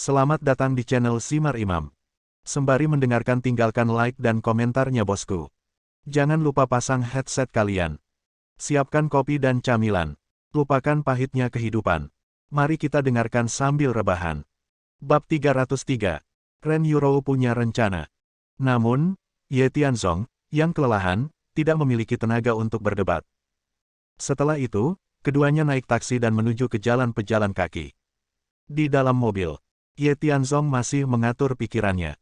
Selamat datang di channel Simar Imam. Sembari mendengarkan tinggalkan like dan komentarnya bosku. Jangan lupa pasang headset kalian. Siapkan kopi dan camilan. Lupakan pahitnya kehidupan. Mari kita dengarkan sambil rebahan. Bab 303. Ren Yurou punya rencana. Namun, Ye Tianzong, yang kelelahan, tidak memiliki tenaga untuk berdebat. Setelah itu, keduanya naik taksi dan menuju ke jalan pejalan kaki. Di dalam mobil, Ye Tianzong masih mengatur pikirannya.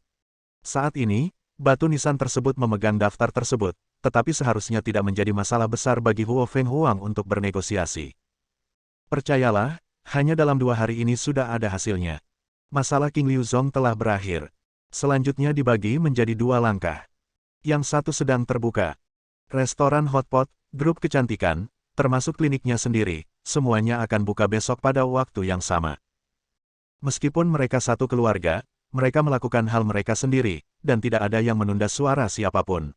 Saat ini, batu nisan tersebut memegang daftar tersebut, tetapi seharusnya tidak menjadi masalah besar bagi Huo Feng Huang untuk bernegosiasi. Percayalah, hanya dalam 2 hari ini sudah ada hasilnya. Masalah King Liu Zong telah berakhir. Selanjutnya dibagi menjadi 2 langkah. Yang satu sedang terbuka. Restoran hotpot, grup kecantikan, termasuk kliniknya sendiri, semuanya akan buka besok pada waktu yang sama. Meskipun mereka satu keluarga, mereka melakukan hal mereka sendiri, dan tidak ada yang menunda suara siapapun.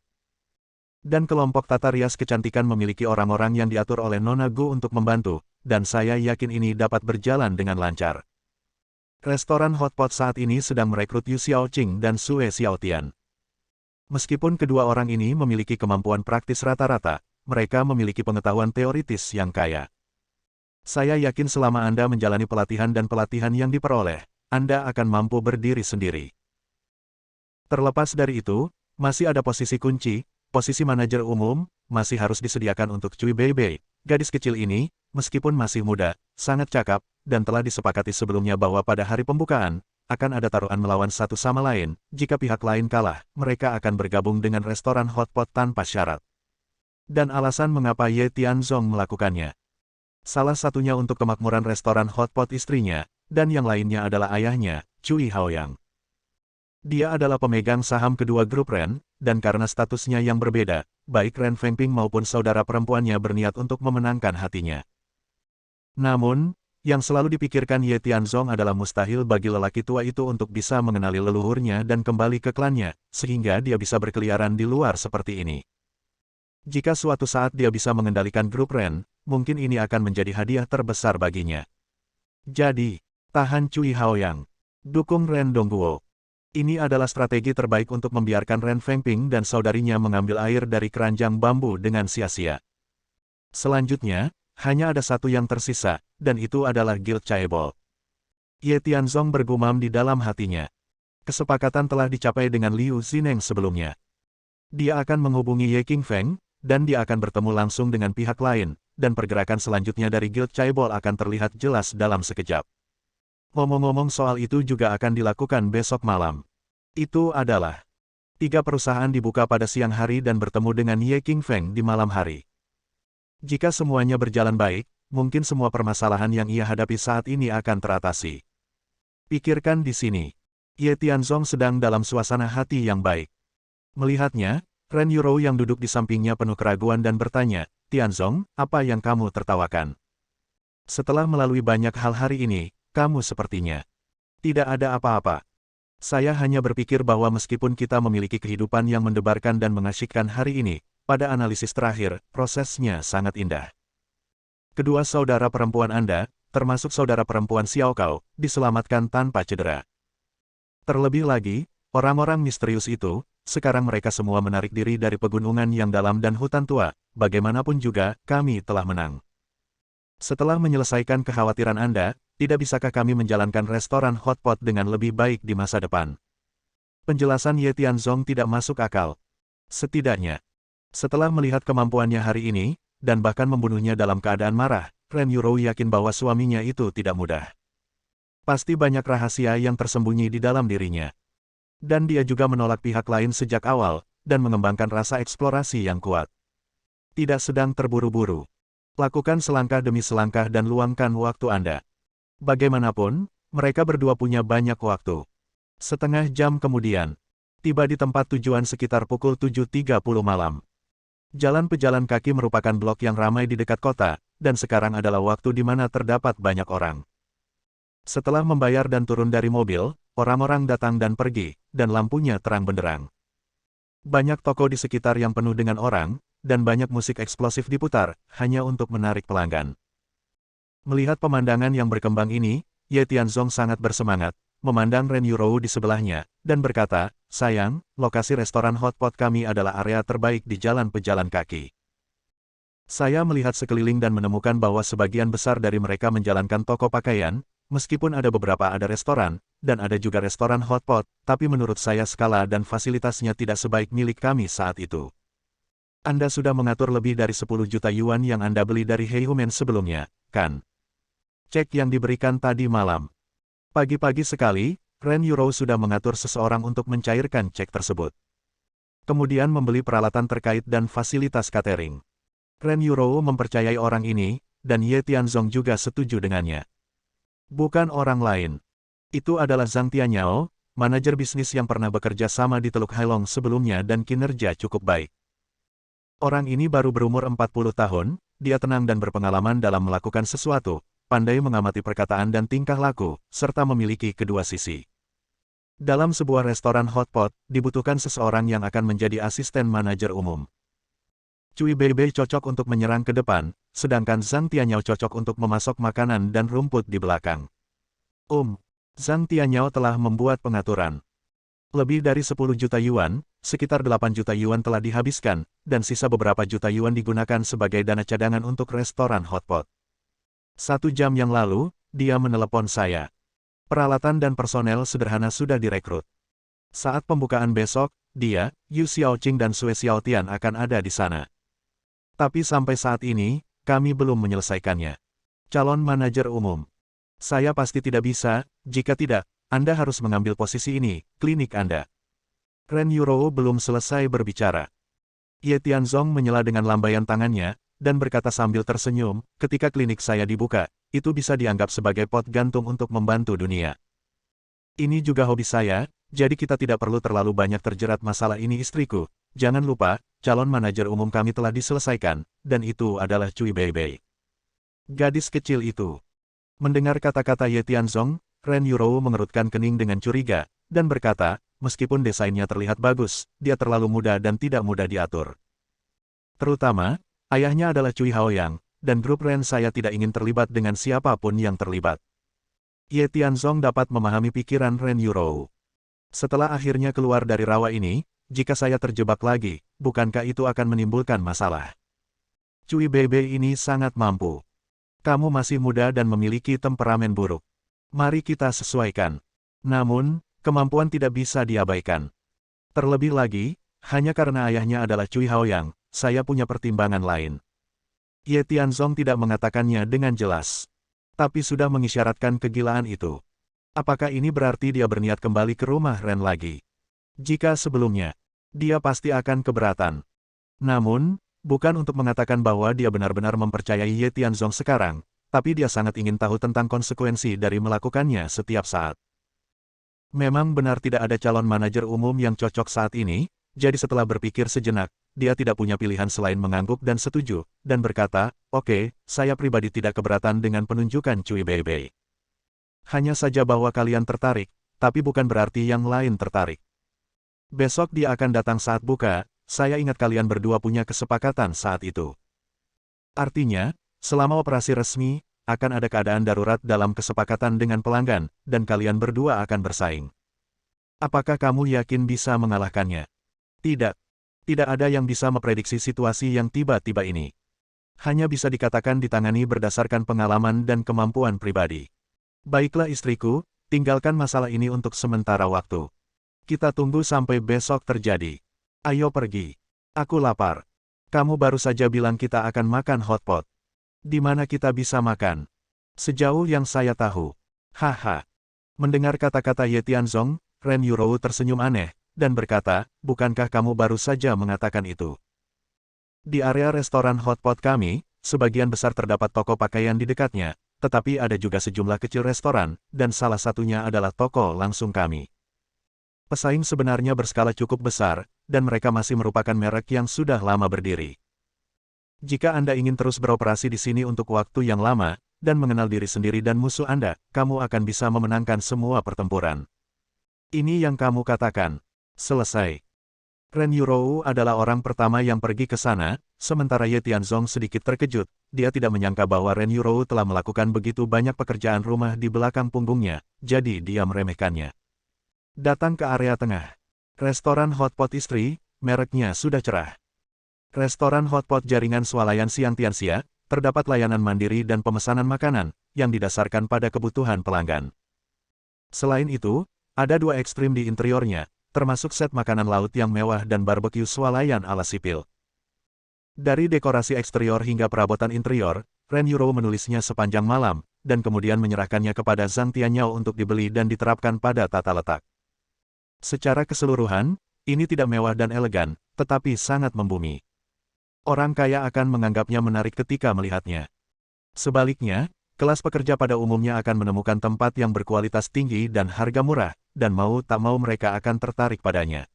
Dan kelompok tata rias kecantikan memiliki orang-orang yang diatur oleh Nona Gu untuk membantu, dan saya yakin ini dapat berjalan dengan lancar. Restoran hotpot saat ini sedang merekrut Yu Xiaoqing dan Sue Xiaotian. Meskipun kedua orang ini memiliki kemampuan praktis rata-rata, mereka memiliki pengetahuan teoritis yang kaya. Saya yakin selama Anda menjalani pelatihan dan pelatihan yang diperoleh, Anda akan mampu berdiri sendiri. Terlepas dari itu, masih ada posisi kunci, posisi manajer umum, masih harus disediakan untuk Cui Beibei. Gadis kecil ini, meskipun masih muda, sangat cakap, dan telah disepakati sebelumnya bahwa pada hari pembukaan, akan ada taruhan melawan satu sama lain. Jika pihak lain kalah, mereka akan bergabung dengan restoran hotpot tanpa syarat. Dan alasan mengapa Ye Tianzong melakukannya. Salah satunya untuk kemakmuran restoran hotpot istrinya, dan yang lainnya adalah ayahnya, Cui Haoyang. Dia adalah pemegang saham kedua grup Ren, dan karena statusnya yang berbeda, baik Ren Fengping maupun saudara perempuannya berniat untuk memenangkan hatinya. Namun, yang selalu dipikirkan Ye Tianzong adalah mustahil bagi lelaki tua itu untuk bisa mengenali leluhurnya dan kembali ke klannya, sehingga dia bisa berkeliaran di luar seperti ini. Jika suatu saat dia bisa mengendalikan grup Ren, mungkin ini akan menjadi hadiah terbesar baginya. Jadi, tahan Cui Haoyang. Dukung Ren Dongguo. Ini adalah strategi terbaik untuk membiarkan Ren Fengping dan saudarinya mengambil air dari keranjang bambu dengan sia-sia. Selanjutnya, hanya ada satu yang tersisa, dan itu adalah Guild Chaebol. Ye Tianzong bergumam di dalam hatinya. Kesepakatan telah dicapai dengan Liu Xineng sebelumnya. Dia akan menghubungi Ye Qingfeng, dan dia akan bertemu langsung dengan pihak lain, dan pergerakan selanjutnya dari Guild Chaebol akan terlihat jelas dalam sekejap. Ngomong-ngomong soal itu juga akan dilakukan besok malam. Itu adalah 3 perusahaan dibuka pada siang hari dan bertemu dengan Ye Qingfeng di malam hari. Jika semuanya berjalan baik, mungkin semua permasalahan yang ia hadapi saat ini akan teratasi. Pikirkan di sini. Ye Tianzong sedang dalam suasana hati yang baik. Melihatnya, Ren Yurou yang duduk di sampingnya penuh keraguan dan bertanya, "Tianzong, apa yang kamu tertawakan? Setelah melalui banyak hal hari ini, kamu sepertinya tidak ada apa-apa." Saya hanya berpikir bahwa meskipun kita memiliki kehidupan yang mendebarkan dan mengasyikkan hari ini, pada analisis terakhir, prosesnya sangat indah. Kedua saudara perempuan Anda, termasuk saudara perempuan Xiao Kao, diselamatkan tanpa cedera. Terlebih lagi, orang-orang misterius itu, sekarang mereka semua menarik diri dari pegunungan yang dalam dan hutan tua. Bagaimanapun juga, kami telah menang. Setelah menyelesaikan kekhawatiran Anda, tidak bisakah kami menjalankan restoran hotpot dengan lebih baik di masa depan? Penjelasan Ye Tianzong tidak masuk akal. Setidaknya, setelah melihat kemampuannya hari ini, dan bahkan membunuhnya dalam keadaan marah, Ren Yurou yakin bahwa suaminya itu tidak mudah. Pasti banyak rahasia yang tersembunyi di dalam dirinya. Dan dia juga menolak pihak lain sejak awal, dan mengembangkan rasa eksplorasi yang kuat. Tidak sedang terburu-buru. Lakukan selangkah demi selangkah dan luangkan waktu Anda. Bagaimanapun, mereka berdua punya banyak waktu. Setengah jam kemudian, tiba di tempat tujuan sekitar pukul 7.30 malam. Jalan pejalan kaki merupakan blok yang ramai di dekat kota, dan sekarang adalah waktu di mana terdapat banyak orang. Setelah membayar dan turun dari mobil, orang-orang datang dan pergi, dan lampunya terang benderang. Banyak toko di sekitar yang penuh dengan orang, dan banyak musik eksplosif diputar, hanya untuk menarik pelanggan. Melihat pemandangan yang berkembang ini, Ye Tianzong sangat bersemangat, memandang Ren Yurou di sebelahnya, dan berkata, sayang, lokasi restoran hotpot kami adalah area terbaik di jalan pejalan kaki. Saya melihat sekeliling dan menemukan bahwa sebagian besar dari mereka menjalankan toko pakaian, meskipun ada beberapa ada restoran, dan ada juga restoran hotpot, tapi menurut saya skala dan fasilitasnya tidak sebaik milik kami saat itu. Anda sudah mengatur lebih dari 10 juta yuan yang Anda beli dari Heihumen sebelumnya, kan? Cek yang diberikan tadi malam. Pagi-pagi sekali, Ren Yurou sudah mengatur seseorang untuk mencairkan cek tersebut. Kemudian membeli peralatan terkait dan fasilitas catering. Ren Yurou mempercayai orang ini, dan Ye Tianzong juga setuju dengannya. Bukan orang lain. Itu adalah Zhang Tianyao, manajer bisnis yang pernah bekerja sama di Teluk Hailong sebelumnya dan kinerja cukup baik. Orang ini baru berumur 40 tahun, dia tenang dan berpengalaman dalam melakukan sesuatu, pandai mengamati perkataan dan tingkah laku, serta memiliki kedua sisi. Dalam sebuah restoran hotpot, dibutuhkan seseorang yang akan menjadi asisten manajer umum. Cui Beibei cocok untuk menyerang ke depan, sedangkan Zhang Tianyao cocok untuk memasok makanan dan rumput di belakang. Zhang Tianyao telah membuat pengaturan. Lebih dari 10 juta yuan, sekitar 8 juta yuan telah dihabiskan, dan sisa beberapa juta yuan digunakan sebagai dana cadangan untuk restoran hotpot. 1 jam yang lalu, dia menelepon saya. Peralatan dan personel sederhana sudah direkrut. Saat pembukaan besok, dia, Yu Xiaoqing dan Sue Xiaotian akan ada di sana. Tapi sampai saat ini, kami belum menyelesaikannya. Calon manajer umum. Saya pasti tidak bisa, jika tidak, Anda harus mengambil posisi ini, klinik Anda. Ren Yurou belum selesai berbicara. Ye Tianzong menyela dengan lambaian tangannya, dan berkata sambil tersenyum, ketika klinik saya dibuka, itu bisa dianggap sebagai pot gantung untuk membantu dunia. Ini juga hobi saya, jadi kita tidak perlu terlalu banyak terjerat masalah ini istriku. Jangan lupa, calon manajer umum kami telah diselesaikan, dan itu adalah Cui Beibei. Gadis kecil itu. Mendengar kata-kata Ye Tianzong, Ren Yurou mengerutkan kening dengan curiga, dan berkata, meskipun desainnya terlihat bagus, dia terlalu muda dan tidak mudah diatur. Terutama, ayahnya adalah Cui Haoyang, dan grup Ren saya tidak ingin terlibat dengan siapapun yang terlibat. Ye Tianzong dapat memahami pikiran Ren Yurou. Setelah akhirnya keluar dari rawa ini, jika saya terjebak lagi, bukankah itu akan menimbulkan masalah? Cui Beibei ini sangat mampu. Kamu masih muda dan memiliki temperamen buruk. Mari kita sesuaikan. Namun, kemampuan tidak bisa diabaikan. Terlebih lagi, hanya karena ayahnya adalah Cui Haoyang, saya punya pertimbangan lain. Ye Tianzong tidak mengatakannya dengan jelas. Tapi sudah mengisyaratkan kegilaan itu. Apakah ini berarti dia berniat kembali ke rumah Ren lagi? Jika sebelumnya, dia pasti akan keberatan. Namun, bukan untuk mengatakan bahwa dia benar-benar mempercayai Ye Tianzong sekarang, tapi dia sangat ingin tahu tentang konsekuensi dari melakukannya setiap saat. Memang benar tidak ada calon manajer umum yang cocok saat ini, jadi setelah berpikir sejenak, dia tidak punya pilihan selain mengangguk dan setuju, dan berkata, oke, saya pribadi tidak keberatan dengan penunjukan Cui Beibei. Hanya saja bahwa kalian tertarik, tapi bukan berarti yang lain tertarik. Besok dia akan datang saat buka, saya ingat kalian berdua punya kesepakatan saat itu. Artinya, selama operasi resmi, akan ada keadaan darurat dalam kesepakatan dengan pelanggan, dan kalian berdua akan bersaing. Apakah kamu yakin bisa mengalahkannya? Tidak. Tidak ada yang bisa memprediksi situasi yang tiba-tiba ini. Hanya bisa dikatakan ditangani berdasarkan pengalaman dan kemampuan pribadi. Baiklah istriku, tinggalkan masalah ini untuk sementara waktu. Kita tunggu sampai besok terjadi. Ayo pergi. Aku lapar. Kamu baru saja bilang kita akan makan hotpot. Di mana kita bisa makan? Sejauh yang saya tahu. Haha. Mendengar kata-kata Ye Tianzong, Ren Yurou tersenyum aneh, dan berkata, bukankah kamu baru saja mengatakan itu? Di area restoran hotpot kami, sebagian besar terdapat toko pakaian di dekatnya, tetapi ada juga sejumlah kecil restoran, dan salah satunya adalah toko langsung kami. Pesaing sebenarnya berskala cukup besar, dan mereka masih merupakan merek yang sudah lama berdiri. Jika Anda ingin terus beroperasi di sini untuk waktu yang lama, dan mengenal diri sendiri dan musuh Anda, kamu akan bisa memenangkan semua pertempuran. Ini yang kamu katakan. Selesai. Ren Yurou adalah orang pertama yang pergi ke sana, sementara Ye Tianzong sedikit terkejut. Dia tidak menyangka bahwa Ren Yurou telah melakukan begitu banyak pekerjaan rumah di belakang punggungnya, jadi dia meremehkannya. Datang ke area tengah. Restoran Hotpot Istri, mereknya sudah cerah. Restoran Hotpot jaringan swalayan Siang Tianxia, terdapat layanan mandiri dan pemesanan makanan, yang didasarkan pada kebutuhan pelanggan. Selain itu, ada dua ekstrim di interiornya, termasuk set makanan laut yang mewah dan barbeque swalayan ala sipil. Dari dekorasi eksterior hingga perabotan interior, Ren Yurou menulisnya sepanjang malam, dan kemudian menyerahkannya kepada Zhang Tianyao untuk dibeli dan diterapkan pada tata letak. Secara keseluruhan, ini tidak mewah dan elegan, tetapi sangat membumi. Orang kaya akan menganggapnya menarik ketika melihatnya. Sebaliknya, kelas pekerja pada umumnya akan menemukan tempat yang berkualitas tinggi dan harga murah, dan mau tak mau mereka akan tertarik padanya.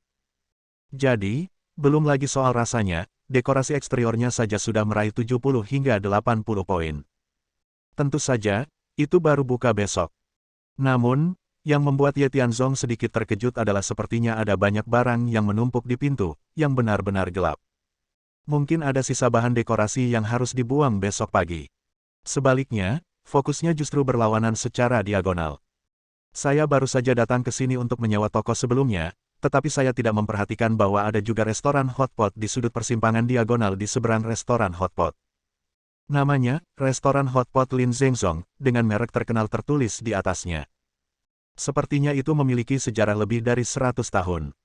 Jadi, belum lagi soal rasanya, dekorasi eksteriornya saja sudah meraih 70 hingga 80 poin. Tentu saja, itu baru buka besok. Namun, yang membuat Ye Tianzong sedikit terkejut adalah sepertinya ada banyak barang yang menumpuk di pintu, yang benar-benar gelap. Mungkin ada sisa bahan dekorasi yang harus dibuang besok pagi. Sebaliknya, fokusnya justru berlawanan secara diagonal. Saya baru saja datang ke sini untuk menyewa toko sebelumnya, tetapi saya tidak memperhatikan bahwa ada juga restoran hotpot di sudut persimpangan diagonal di seberang restoran hotpot. Namanya, Restoran Hotpot Lin Zhengzong, dengan merek terkenal tertulis di atasnya. Sepertinya itu memiliki sejarah lebih dari 100 tahun.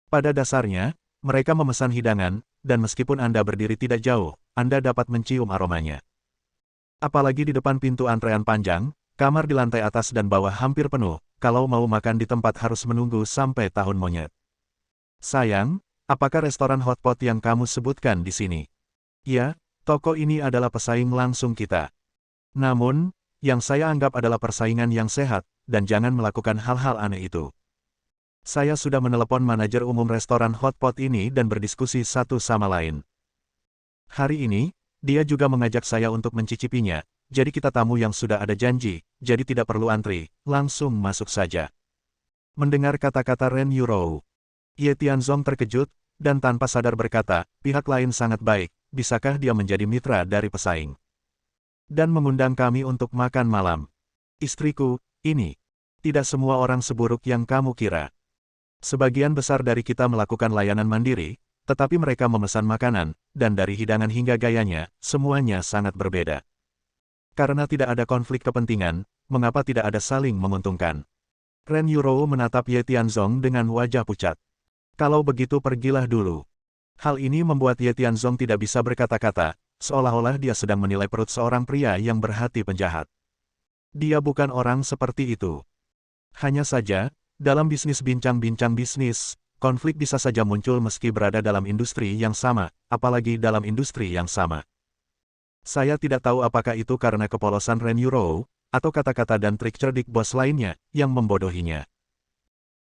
Pada dasarnya, mereka memesan hidangan, dan meskipun Anda berdiri tidak jauh, Anda dapat mencium aromanya. Apalagi di depan pintu antrean panjang, kamar di lantai atas dan bawah hampir penuh, kalau mau makan di tempat harus menunggu sampai tahun monyet. Sayang, apakah restoran hotpot yang kamu sebutkan di sini? Ya, toko ini adalah pesaing langsung kita. Namun, yang saya anggap adalah persaingan yang sehat, dan jangan melakukan hal-hal aneh itu. Saya sudah menelepon manajer umum restoran hotpot ini dan berdiskusi satu sama lain. Hari ini, dia juga mengajak saya untuk mencicipinya. Jadi kita tamu yang sudah ada janji, jadi tidak perlu antri, langsung masuk saja. Mendengar kata-kata Ren Yurou, Ye Tianzong terkejut, dan tanpa sadar berkata, pihak lain sangat baik, bisakah dia menjadi mitra dari pesaing? Dan mengundang kami untuk makan malam. Istriku, ini. Tidak semua orang seburuk yang kamu kira. Sebagian besar dari kita melakukan layanan mandiri, tetapi mereka memesan makanan, dan dari hidangan hingga gayanya, semuanya sangat berbeda. Karena tidak ada konflik kepentingan, mengapa tidak ada saling menguntungkan? Ren Yurou menatap Ye Tianzong dengan wajah pucat. Kalau begitu pergilah dulu. Hal ini membuat Ye Tianzong tidak bisa berkata-kata, seolah-olah dia sedang menilai perut seorang pria yang berhati penjahat. Dia bukan orang seperti itu. Hanya saja, dalam bisnis bincang-bincang bisnis, konflik bisa saja muncul meski berada dalam industri yang sama, apalagi dalam industri yang sama. Saya tidak tahu apakah itu karena kepolosan Ren Yurou, atau kata-kata dan trik cerdik bos lainnya, yang membodohinya.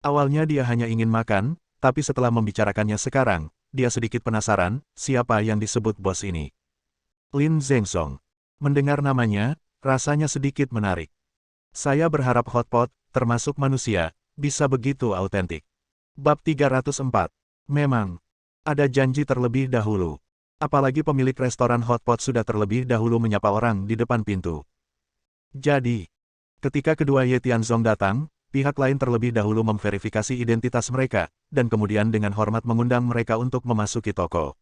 Awalnya dia hanya ingin makan, tapi setelah membicarakannya sekarang, dia sedikit penasaran, siapa yang disebut bos ini. Lin Zhengzong. Mendengar namanya, rasanya sedikit menarik. Saya berharap hotpot, termasuk manusia, bisa begitu autentik. Bab 304. Memang, ada janji terlebih dahulu. Apalagi pemilik restoran hotpot sudah terlebih dahulu menyapa orang di depan pintu. Jadi, ketika kedua Ye Tianzong datang, pihak lain terlebih dahulu memverifikasi identitas mereka, dan kemudian dengan hormat mengundang mereka untuk memasuki toko.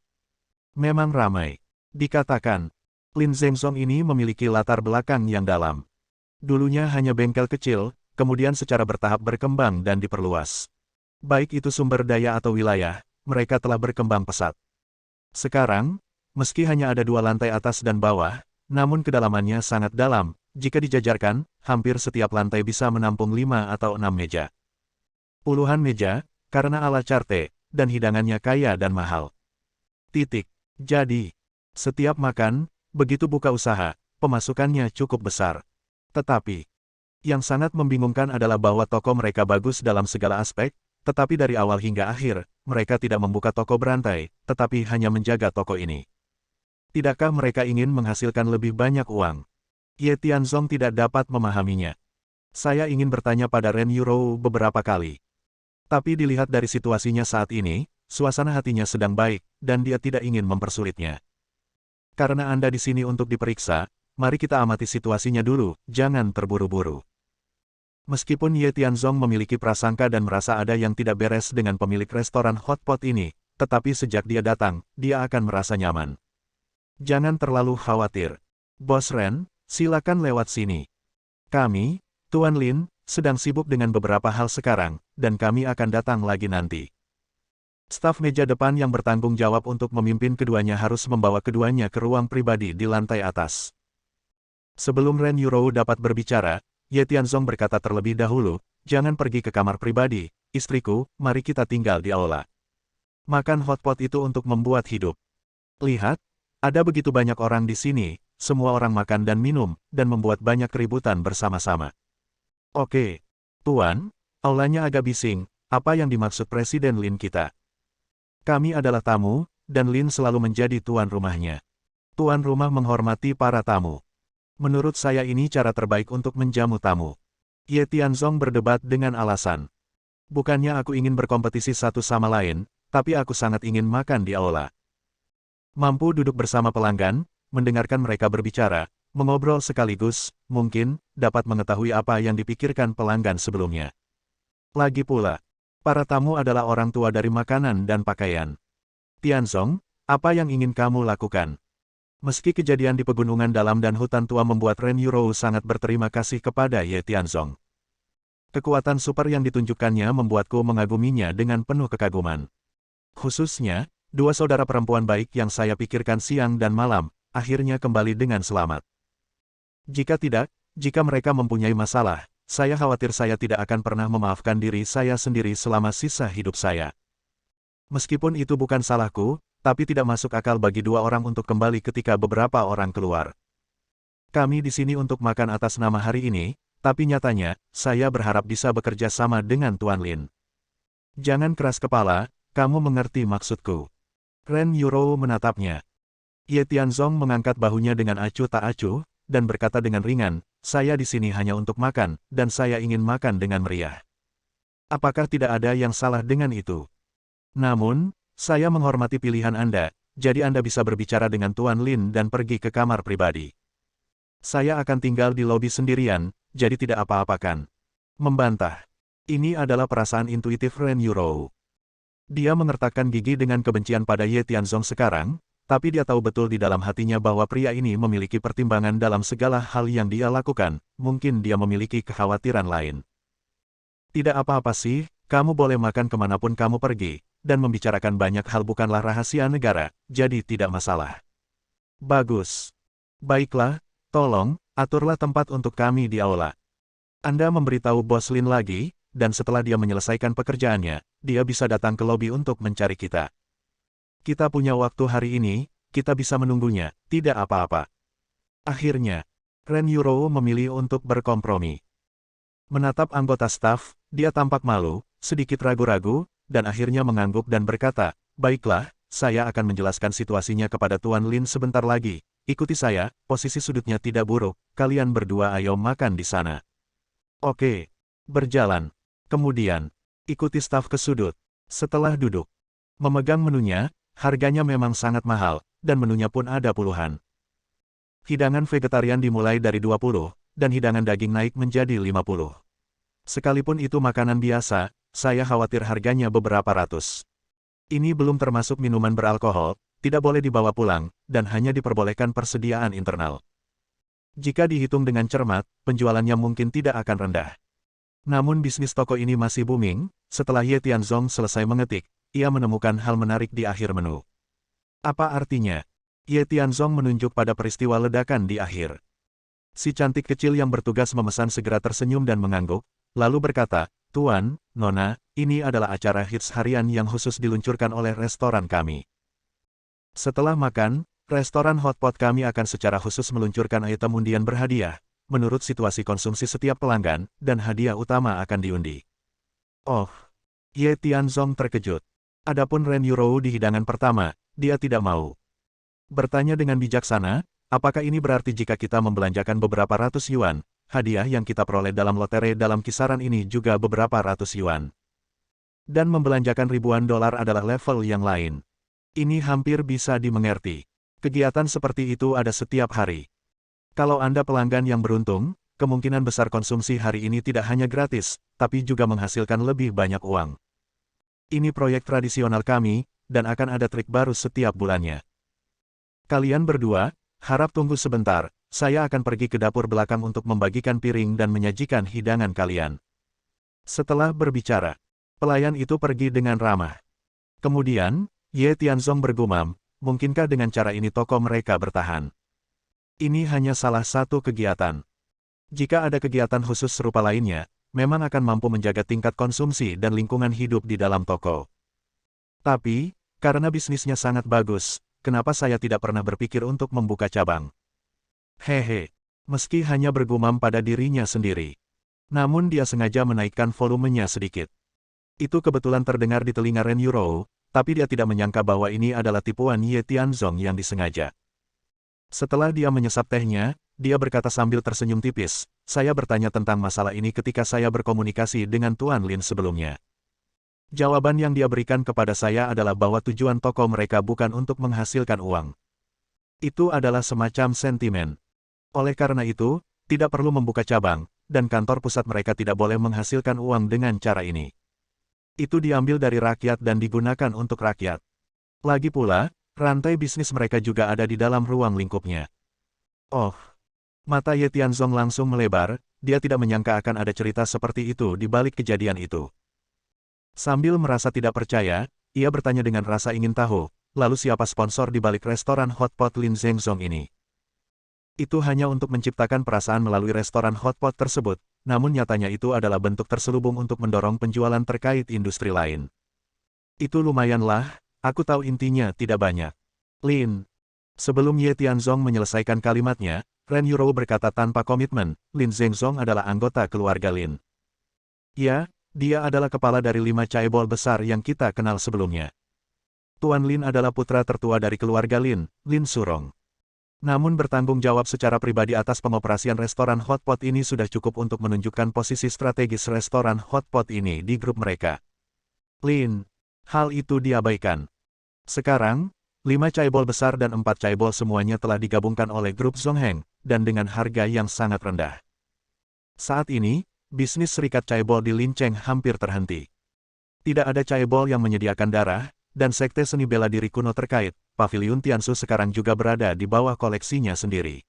Memang ramai. Dikatakan, Lin Zhengzong ini memiliki latar belakang yang dalam. Dulunya hanya bengkel kecil, kemudian secara bertahap berkembang dan diperluas. Baik itu sumber daya atau wilayah, mereka telah berkembang pesat. Sekarang, meski hanya ada 2 lantai atas dan bawah, namun kedalamannya sangat dalam, jika dijajarkan, hampir setiap lantai bisa menampung 5 atau 6 meja. Puluhan meja, karena ala carte, dan hidangannya kaya dan mahal. Jadi, setiap makan, begitu buka usaha, pemasukannya cukup besar. Tetapi, yang sangat membingungkan adalah bahwa toko mereka bagus dalam segala aspek, tetapi dari awal hingga akhir, mereka tidak membuka toko berantai, tetapi hanya menjaga toko ini. Tidakkah mereka ingin menghasilkan lebih banyak uang? Ye Tianzong tidak dapat memahaminya. Saya ingin bertanya pada Ren Yurou beberapa kali. Tapi dilihat dari situasinya saat ini, suasana hatinya sedang baik, dan dia tidak ingin mempersulitnya. Karena Anda di sini untuk diperiksa, mari kita amati situasinya dulu, jangan terburu-buru. Meskipun Ye Tianzong memiliki prasangka dan merasa ada yang tidak beres dengan pemilik restoran hotpot ini, tetapi sejak dia datang, dia akan merasa nyaman. Jangan terlalu khawatir. Bos Ren, silakan lewat sini. Kami, Tuan Lin, sedang sibuk dengan beberapa hal sekarang, dan kami akan datang lagi nanti. Staf meja depan yang bertanggung jawab untuk memimpin keduanya harus membawa keduanya ke ruang pribadi di lantai atas. Sebelum Ren Yurou dapat berbicara, Ye Tianzong berkata terlebih dahulu, jangan pergi ke kamar pribadi, istriku, mari kita tinggal di aula. Makan hotpot itu untuk membuat hidup. Lihat, ada begitu banyak orang di sini, semua orang makan dan minum, dan membuat banyak keributan bersama-sama. Oke, Tuan, aulanya agak bising, apa yang dimaksud Presiden Lin kita? Kami adalah tamu, dan Lin selalu menjadi tuan rumahnya. Tuan rumah menghormati para tamu. Menurut saya ini cara terbaik untuk menjamu tamu. Ye Tianzong berdebat dengan alasan. Bukannya aku ingin berkompetisi satu sama lain, tapi aku sangat ingin makan di aula. Mampu duduk bersama pelanggan, mendengarkan mereka berbicara, mengobrol sekaligus, mungkin, dapat mengetahui apa yang dipikirkan pelanggan sebelumnya. Lagi pula, para tamu adalah orang tua dari makanan dan pakaian. Tianzong, apa yang ingin kamu lakukan? Meski kejadian di pegunungan dalam dan hutan tua membuat Ren Yurou sangat berterima kasih kepada Ye Tianzong. Kekuatan super yang ditunjukkannya membuatku mengaguminya dengan penuh kekaguman. Khususnya, dua saudara perempuan baik yang saya pikirkan siang dan malam, akhirnya kembali dengan selamat. Jika tidak, jika mereka mempunyai masalah, saya khawatir saya tidak akan pernah memaafkan diri saya sendiri selama sisa hidup saya. Meskipun itu bukan salahku, tapi tidak masuk akal bagi dua orang untuk kembali ketika beberapa orang keluar. Kami di sini untuk makan atas nama hari ini, tapi nyatanya, saya berharap bisa bekerja sama dengan Tuan Lin. Jangan keras kepala, kamu mengerti maksudku. Ren Yurou menatapnya. Ye Tianzong mengangkat bahunya dengan acuh tak acuh, dan berkata dengan ringan, saya di sini hanya untuk makan, dan saya ingin makan dengan meriah. Apakah tidak ada yang salah dengan itu? Namun, saya menghormati pilihan Anda, jadi Anda bisa berbicara dengan Tuan Lin dan pergi ke kamar pribadi. Saya akan tinggal di lobi sendirian, jadi tidak apa-apakan. Membantah. Ini adalah perasaan intuitif Ren Yurou. Dia mengertakkan gigi dengan kebencian pada Ye Tianzong sekarang, tapi dia tahu betul di dalam hatinya bahwa pria ini memiliki pertimbangan dalam segala hal yang dia lakukan, mungkin dia memiliki kekhawatiran lain. Tidak apa-apa sih, kamu boleh makan kemanapun kamu pergi, dan membicarakan banyak hal bukanlah rahasia negara, jadi tidak masalah. Bagus. Baiklah, tolong, aturlah tempat untuk kami di aula. Anda memberitahu Bos Lin lagi, dan setelah dia menyelesaikan pekerjaannya, dia bisa datang ke lobi untuk mencari kita. Kita punya waktu hari ini, kita bisa menunggunya, tidak apa-apa. Akhirnya, Ren Yurou memilih untuk berkompromi. Menatap anggota staf, dia tampak malu, sedikit ragu-ragu, dan akhirnya mengangguk dan berkata, baiklah, saya akan menjelaskan situasinya kepada Tuan Lin sebentar lagi. Ikuti saya, posisi sudutnya tidak buruk, kalian berdua ayo makan di sana. Oke. Berjalan. Kemudian, ikuti staf ke sudut. Setelah duduk, memegang menunya, harganya memang sangat mahal, dan menunya pun ada puluhan. Hidangan vegetarian dimulai dari 20, dan hidangan daging naik menjadi 50. Sekalipun itu makanan biasa, saya khawatir harganya beberapa ratus. Ini belum termasuk minuman beralkohol, tidak boleh dibawa pulang, dan hanya diperbolehkan persediaan internal. Jika dihitung dengan cermat, penjualannya mungkin tidak akan rendah. Namun bisnis toko ini masih booming, setelah Ye Tianzong selesai mengetik, ia menemukan hal menarik di akhir menu. Apa artinya? Ye Tianzong menunjuk pada peristiwa ledakan di akhir. Si cantik kecil yang bertugas memesan segera tersenyum dan mengangguk, lalu berkata, Tuan, Nona, ini adalah acara hits harian yang khusus diluncurkan oleh restoran kami. Setelah makan, restoran hotpot kami akan secara khusus meluncurkan item undian berhadiah, menurut situasi konsumsi setiap pelanggan, dan hadiah utama akan diundi. Oh, Ye Tianzong terkejut. Adapun Ren Yurou di hidangan pertama, dia tidak mau. Bertanya dengan bijaksana, apakah ini berarti jika kita membelanjakan beberapa ratus yuan, hadiah yang kita peroleh dalam lotre dalam kisaran ini juga beberapa ratus yuan. Dan membelanjakan ribuan dolar adalah level yang lain. Ini hampir bisa dimengerti. Kegiatan seperti itu ada setiap hari. Kalau Anda pelanggan yang beruntung, kemungkinan besar konsumsi hari ini tidak hanya gratis, tapi juga menghasilkan lebih banyak uang. Ini proyek tradisional kami, dan akan ada trik baru setiap bulannya. Kalian berdua, harap tunggu sebentar, saya akan pergi ke dapur belakang untuk membagikan piring dan menyajikan hidangan kalian. Setelah berbicara, pelayan itu pergi dengan ramah. Kemudian, Ye Tianzong bergumam, mungkinkah dengan cara ini toko mereka bertahan? Ini hanya salah satu kegiatan. Jika ada kegiatan khusus serupa lainnya, memang akan mampu menjaga tingkat konsumsi dan lingkungan hidup di dalam toko. Tapi, karena bisnisnya sangat bagus, kenapa saya tidak pernah berpikir untuk membuka cabang? Hehe, meski hanya bergumam pada dirinya sendiri. Namun dia sengaja menaikkan volumenya sedikit. Itu kebetulan terdengar di telinga Ren Yurou, tapi dia tidak menyangka bahwa ini adalah tipuan Ye Tianzong yang disengaja. Setelah dia menyesap tehnya, dia berkata sambil tersenyum tipis, saya bertanya tentang masalah ini ketika saya berkomunikasi dengan Tuan Lin sebelumnya. Jawaban yang dia berikan kepada saya adalah bahwa tujuan toko mereka bukan untuk menghasilkan uang. Itu adalah semacam sentimen. Oleh karena itu, tidak perlu membuka cabang, dan kantor pusat mereka tidak boleh menghasilkan uang dengan cara ini. Itu diambil dari rakyat dan digunakan untuk rakyat. Lagi pula, rantai bisnis mereka juga ada di dalam ruang lingkupnya. Oh, mata Ye Tianzong langsung melebar, dia tidak menyangka akan ada cerita seperti itu di balik kejadian itu. Sambil merasa tidak percaya, ia bertanya dengan rasa ingin tahu, lalu siapa sponsor di balik restoran hotpot Lin Zhengzong ini? Itu hanya untuk menciptakan perasaan melalui restoran hotpot tersebut, namun nyatanya itu adalah bentuk terselubung untuk mendorong penjualan terkait industri lain. Itu lumayanlah, aku tahu intinya tidak banyak. Lin. Sebelum Ye Tianzong menyelesaikan kalimatnya, Ren Yurou berkata tanpa komitmen, Lin Zhengzong adalah anggota keluarga Lin. Ya, dia adalah kepala dari 5 chaebol besar yang kita kenal sebelumnya. Tuan Lin adalah putra tertua dari keluarga Lin, Lin Surong. Namun bertanggung jawab secara pribadi atas pengoperasian restoran hotpot ini sudah cukup untuk menunjukkan posisi strategis restoran hotpot ini di grup mereka. Lin. Hal itu diabaikan. Sekarang, 5 chaebol besar dan 4 chaebol semuanya telah digabungkan oleh grup Zongheng, dan dengan harga yang sangat rendah. Saat ini, bisnis serikat chaebol di Lincheng hampir terhenti. Tidak ada chaebol yang menyediakan darah, dan sekte seni bela diri kuno terkait, Paviliun Tiansu sekarang juga berada di bawah koleksinya sendiri.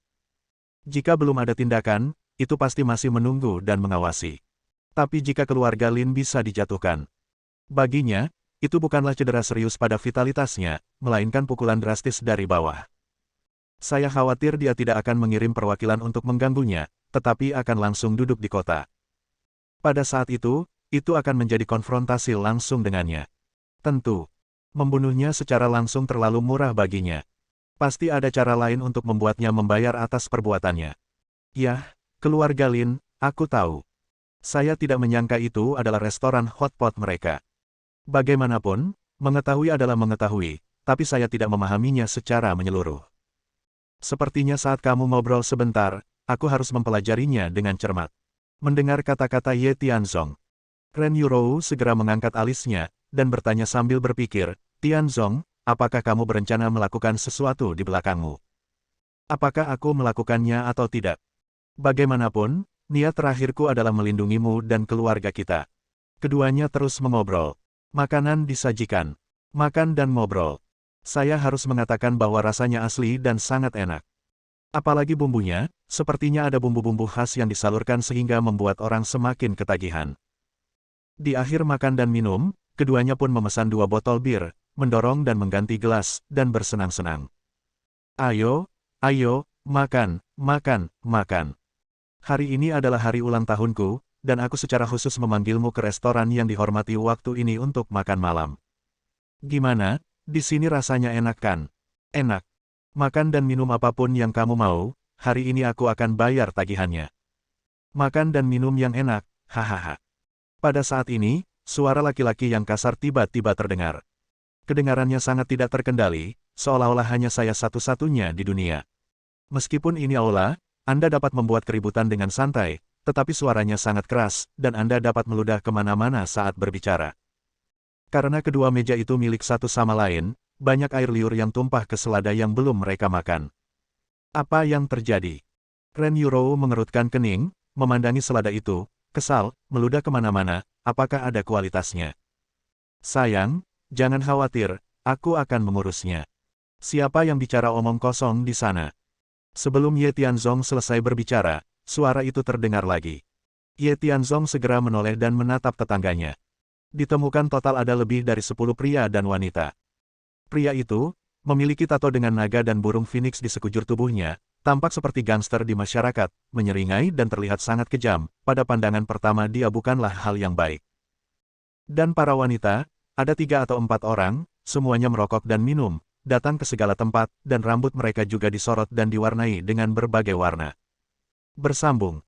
Jika belum ada tindakan, itu pasti masih menunggu dan mengawasi. Tapi jika keluarga Lin bisa dijatuhkan, baginya, itu bukanlah cedera serius pada vitalitasnya, melainkan pukulan drastis dari bawah. Saya khawatir dia tidak akan mengirim perwakilan untuk mengganggunya, tetapi akan langsung duduk di kota. Pada saat itu akan menjadi konfrontasi langsung dengannya. Tentu, membunuhnya secara langsung terlalu murah baginya. Pasti ada cara lain untuk membuatnya membayar atas perbuatannya. Yah, keluarga Lin, aku tahu. Saya tidak menyangka itu adalah restoran hotpot mereka. Bagaimanapun, mengetahui adalah mengetahui, tapi saya tidak memahaminya secara menyeluruh. Sepertinya saat kamu ngobrol sebentar, aku harus mempelajarinya dengan cermat. Mendengar kata-kata Ye Tianzong, Ren Yurou segera mengangkat alisnya, dan bertanya sambil berpikir, Tianzong, apakah kamu berencana melakukan sesuatu di belakangmu? Apakah aku melakukannya atau tidak? Bagaimanapun, niat terakhirku adalah melindungimu dan keluarga kita. Keduanya terus mengobrol. Makanan disajikan. Makan dan ngobrol. Saya harus mengatakan bahwa rasanya asli dan sangat enak. Apalagi bumbunya, sepertinya ada bumbu-bumbu khas yang disalurkan sehingga membuat orang semakin ketagihan. Di akhir makan dan minum, keduanya pun memesan 2 botol bir, mendorong dan mengganti gelas, dan bersenang-senang. Ayo, ayo, makan, makan, makan. Hari ini adalah hari ulang tahunku, dan aku secara khusus memanggilmu ke restoran yang dihormati waktu ini untuk makan malam. Gimana, di sini rasanya enak kan? Enak. Makan dan minum apapun yang kamu mau, hari ini aku akan bayar tagihannya. Makan dan minum yang enak, hahaha. Pada saat ini, suara laki-laki yang kasar tiba-tiba terdengar. Kedengarannya sangat tidak terkendali, seolah-olah hanya saya satu-satunya di dunia. Meskipun ini aula, Anda dapat membuat keributan dengan santai, tetapi suaranya sangat keras, dan Anda dapat meludah kemana-mana saat berbicara. Karena kedua meja itu milik satu sama lain, banyak air liur yang tumpah ke selada yang belum mereka makan. Apa yang terjadi? Ren Yurou mengerutkan kening, memandangi selada itu, kesal, meludah kemana-mana, apakah ada kualitasnya? Sayang, jangan khawatir, aku akan mengurusnya. Siapa yang bicara omong kosong di sana? Sebelum Ye Tianzong selesai berbicara, suara itu terdengar lagi. Ye Tianzong segera menoleh dan menatap tetangganya. Ditemukan total ada lebih dari 10 pria dan wanita. Pria itu, memiliki tato dengan naga dan burung phoenix di sekujur tubuhnya, tampak seperti gangster di masyarakat, menyeringai dan terlihat sangat kejam, pada pandangan pertama dia bukanlah hal yang baik. Dan para wanita, ada 3 atau 4 orang, semuanya merokok dan minum, datang ke segala tempat, dan rambut mereka juga disorot dan diwarnai dengan berbagai warna. Bersambung.